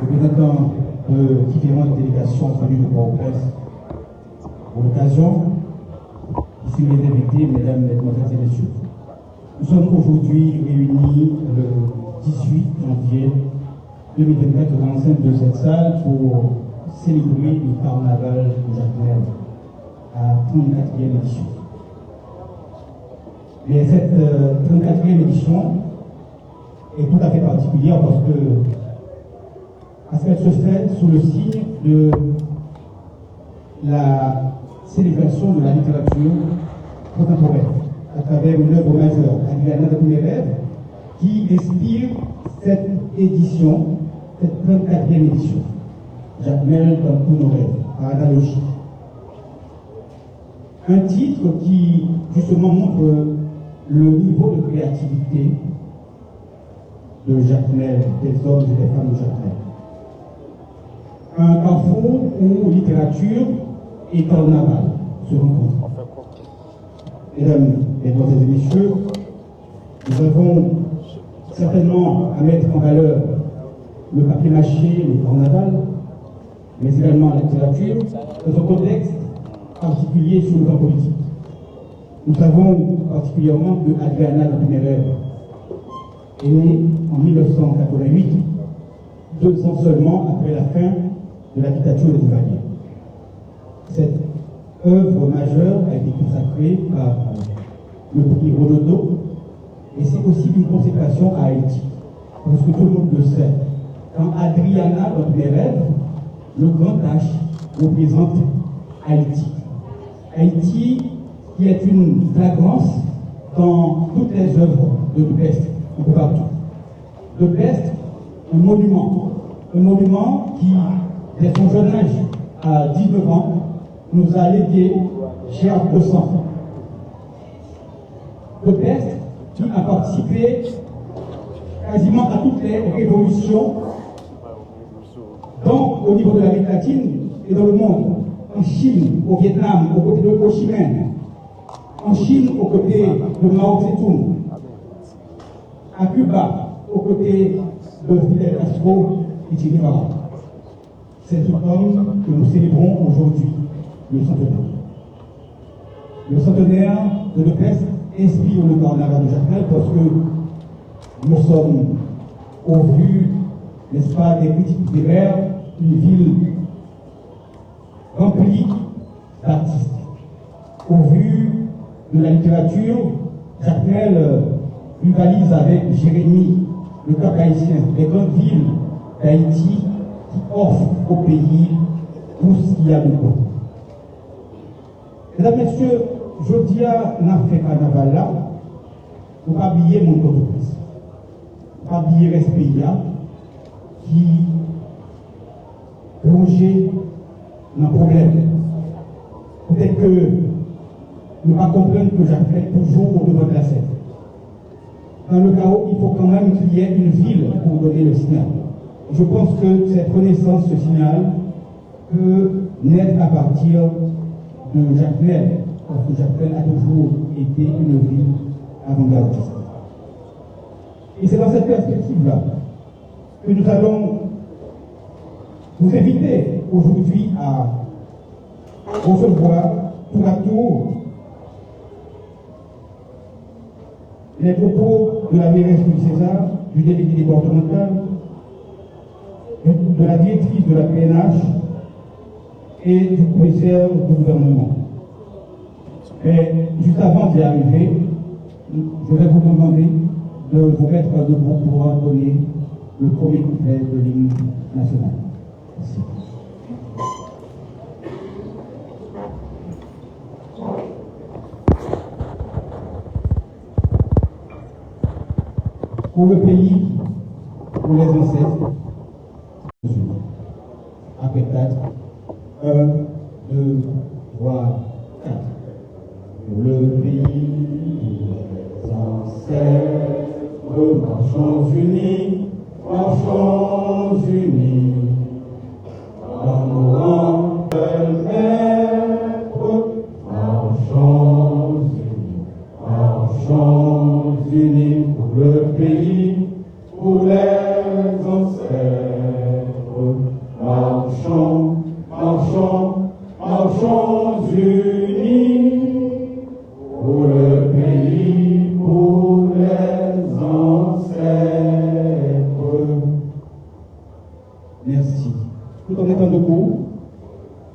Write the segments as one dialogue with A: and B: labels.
A: représentants de différentes délégations venues de Port-au-Prince pour l'occasion, ici mes invités, mesdames, mesdemoiselles et messieurs. Nous sommes aujourd'hui réunis le 18 janvier 2024 dans l'enceinte de cette salle pour célébrer le carnaval de Jacmel à 34e édition. Mais cette 34e édition est tout à fait particulière parce qu'elle se fait sous le signe de la célébration de la littérature contemporaine à travers une œuvre majeure, Adriana de mes rêves, qui inspire cette édition, cette 34e édition. Jacmel dans tous nos rêves, par analogie. Un titre qui, justement, montre le niveau de créativité de Jacmel, des hommes et des femmes de Jacmel. Un carrefour où littérature et carnaval se rencontrent. Mesdames, mesdemoiselles et messieurs, nous avons certainement à mettre en valeur le papier mâché, le carnaval, mais également la littérature, dans un contexte particulier sur le plan politique. Nous savons particulièrement que Adriana Dapinerer est née en 1988, 2 ans seulement après la fin de la dictature de Duvalier. Cette œuvre majeure a été consacrée par le prix Renaudot, et c'est aussi une consécration à Haïti, parce que tout le monde le sait. Quand Adriana Dapinerer, le grand H représente Haïti. Haïti qui est une flagrance dans toutes les œuvres de Dupest, un peu partout. Dupest, un monument qui, dès son jeune âge, à 19 ans, nous a légué chair de sang. Dupest qui a participé quasiment à toutes les révolutions, donc au niveau de l'Amérique latine et dans le monde. En Chine, au Vietnam, aux côtés de Ho Chi Minh. En Chine, aux côtés de Mao Tse-tung. À Cuba, aux côtés de Fidel Castro et Che Guevara. C'est cet homme que nous célébrons aujourd'hui, le centenaire. Le centenaire de Dupest inspire le carnaval de Jacmel parce que nous sommes, au vu, n'est-ce pas, des critiques littéraires, une ville rempli d'artistes. Au vu de la littérature, Jacmel rivalise avec Jérémie, le Cap haïtien, les grandes villes d'Haïti qui offrent au pays tout ce qu'il y a de bon. Mesdames, Messieurs, je dis à n'a fait carnaval là, pour ne pas oublier mon entreprise. Pour ne pas oublier Respéia qui plongeait un problème. Peut-être que ne pas comprendre que Jacmel toujours au devant de la scène. Dans le chaos, il faut quand même qu'il y ait une ville pour donner le signal. Je pense que cette connaissance, ce signal, peut naître à partir de Jacmel, parce que Jacmel a toujours été une ville avant-gardiste. Et c'est dans cette perspective-là que nous allons vous inviter aujourd'hui à recevoir tour à tour les propos de la mairesse du César, du délégué départemental, de la directrice de la PNH et du commissaire du gouvernement. Mais juste avant d'y arriver, je vais vous demander de vous mettre debout pour donner le premier couplet de l'hymne national. Merci. Pour le pays, pour les ancêtres, après 4, 1, 2, 3, 4. Pour le pays, pour les ancêtres, marchons unis, marchons unis, dans nos rangs de maître, marchons unis pour le pays, pour les ancêtres. Merci. Tout en étant debout,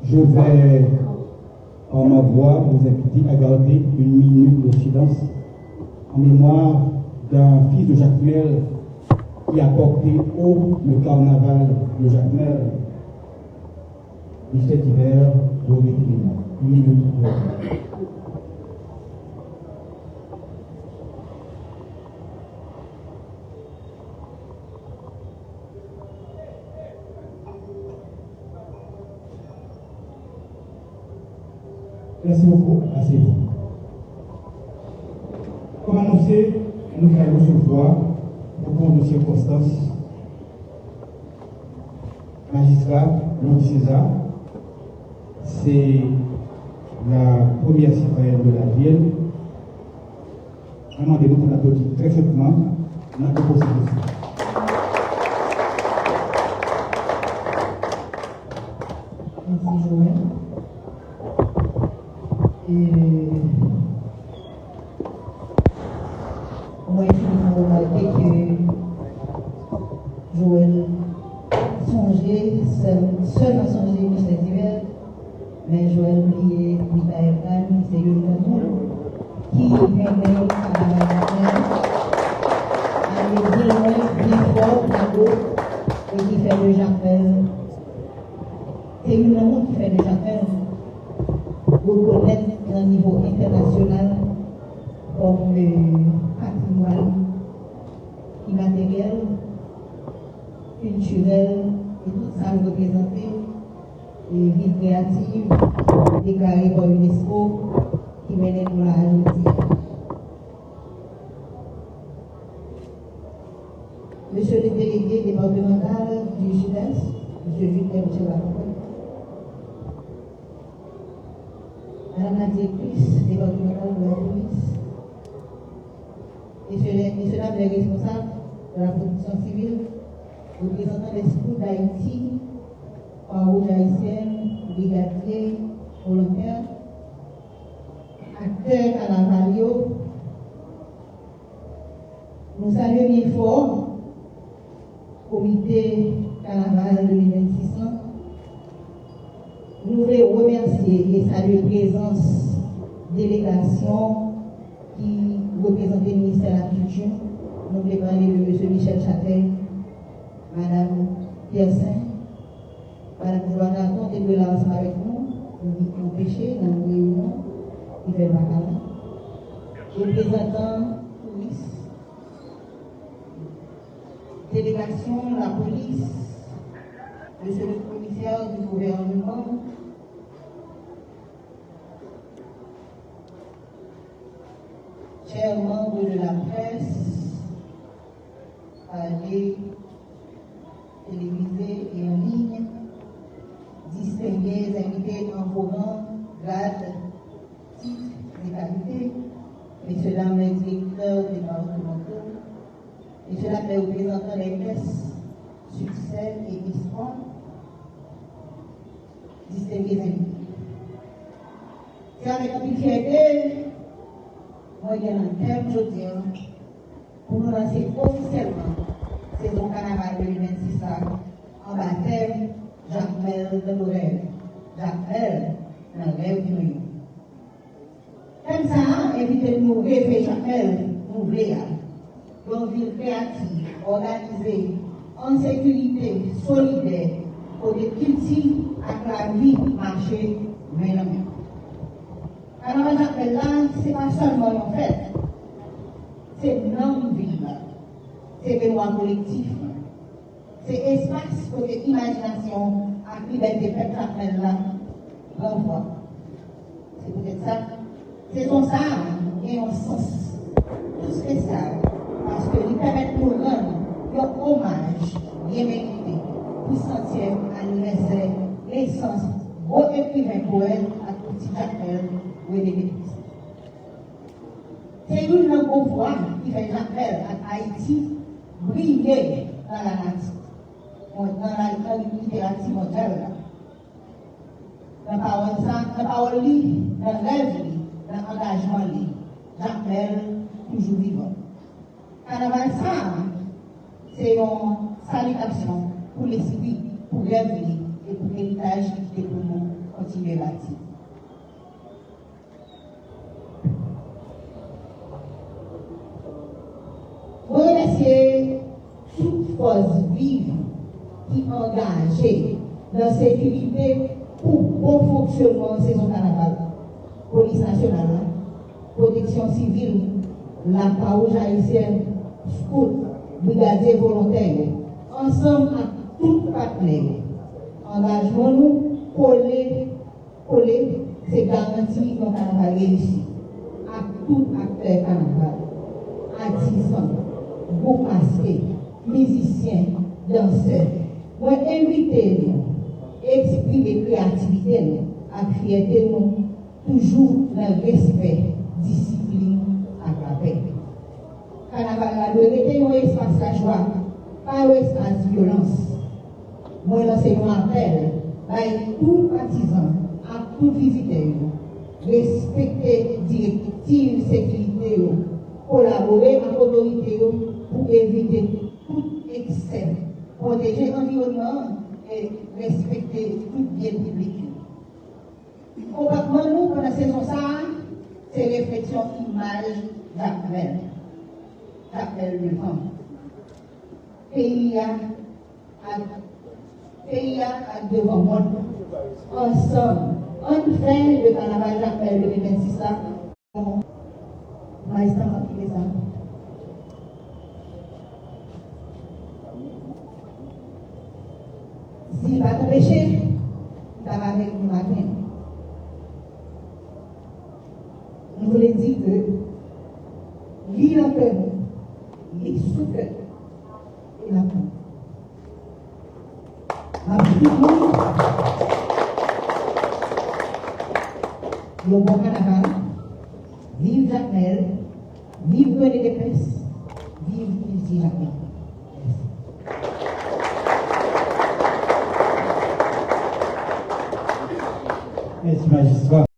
A: je vais, en ma voix, vous inviter à garder une minute de silence en mémoire d'un fils de Jacmel qui a porté haut le carnaval de Jacmel. Michel d'hiver, Roger Télémon. Une minute de silence. Merci beaucoup. Asseyez-vous. Comme annoncé, nous allons recevoir, au cours de circonstances, magistrat Claude César. C'est la première citoyenne de la ville. Demandez-nous qu'on applaudit très chaudement notre constitution.
B: Merci Joël. Moi, il faut remarquer que Joël songeait, seulement songeait Michel d'hiver, mais Joël oubliait Michael Kahn, c'est le nom qui venait à aller bien loin, bien fort, et qui fait le Jacmel. C'est le nom qui fait le Jacmel. Reconnaître au niveau international comme patrimoine immatériel, culturel, et tout ça représenté, et vie créative, déclarée par l'UNESCO, qui mène nous la ajouter. Monsieur le délégué départemental du Sud-Est, M. Julien Michel-Lacombe, Madame la directrice départementale de la police, Messieurs, dames les responsables de la protection civile, représentants des scouts d'Haïti, Croix-Rouge haïtienne, brigadiers, volontaires, acteurs carnavaliaux, nous saluons bien fort comité carnaval 2026. Nous voulons remercier et saluer la présence délégation qui représente le ministère de la Culture. Nous voulons parler de M. Michel Châtel, Mme Pierre-Saint, Mme Joanna Comte et de là ensemble avec nous. Nous avons pêché dans une réunion qui fait le bacala. Représentant police, délégation, la police, monsieur le commissaire du gouvernement, chers membres de la presse, radio, télévisée et en ligne, distingués invités en vos rangs, grades, titres et qualités, messieurs, dames les directeurs départementaux, messieurs, dames les représentants des presses, succès et histoire, distingués invités. C'est avec une fierté, moi, il y a un thème, je dis, pour nous lancer officiellement saison carnaval 2026 en baptême Jacmel de nos rêves. Jacmel dans le rêve du nous. Comme ça, invitez-nous rêver Jacmel, nous voulons une ville créative, organisée, en sécurité, solidaire, pour des cultives à la vie marcher main dans main. Alors, Jacmel là, ce n'est pas seulement en fait, c'est non-ville, c'est mémoire collectif, c'est espace pour l'imagination à liberté peuple Jacmel là, renvoie. C'est peut-être ça. C'est comme ça, et un sens tout spécial, parce que il permet de nous rendre un hommage bien mérité pour sentir anniversaire l'essence, beau écrivain poète à tout petit Jacmel. C'est une langue voix qui fait Jacmel à Haïti briller dans la nature, dans la littérature mondiale. La parole, dans l'œuvre, dans l'engagement, Jacmel toujours vivant. Carnaval, ça, c'est une salutation pour l'esprit pour rêve et pour l'héritage qui était pour nous continuer à bâtir. Je remercie toute force vive qui est engagée dans la sécurité pour bon fonctionnement de saison carnaval. Police nationale, protection civile, la Paouge haïtienne, scout, brigadier volontaire, ensemble à tout partenaire. Engagement nous, coller, c'est garantir qu'on carnaval réussi. À tout acteur carnaval, artisan, groupe masqué, musiciens, danseurs. Moi, invitez-nous, exprimer créativité, à fierté, nous, toujours dans le respect, discipline, à la paix. Carnaval doit être un espace de joie, pas un espace de violence. Moi, lancer un appel à tout partisan, à tout visiteur, respecter directives sécurité, collaborer avec l'autorité pour éviter tout excès, protéger l'environnement et respecter tout bien public. Comportement nous, pendant la saison ça, c'est réflexion image d'appel. J'appelle le temps. Pays à devant monde. Ensemble, on fait le carnaval, j'appelle le 26 ans. Maïstan a pris ça. S'il va t'empêcher, ça va avec le matin. Nous voulons dire que l'île en cœur, l'île sous cœur, et la paix. Le bon carnaval, vive Jacques Mel, vive René Dépès, vive ici Jacques Mel.
A: Merci, magistrat.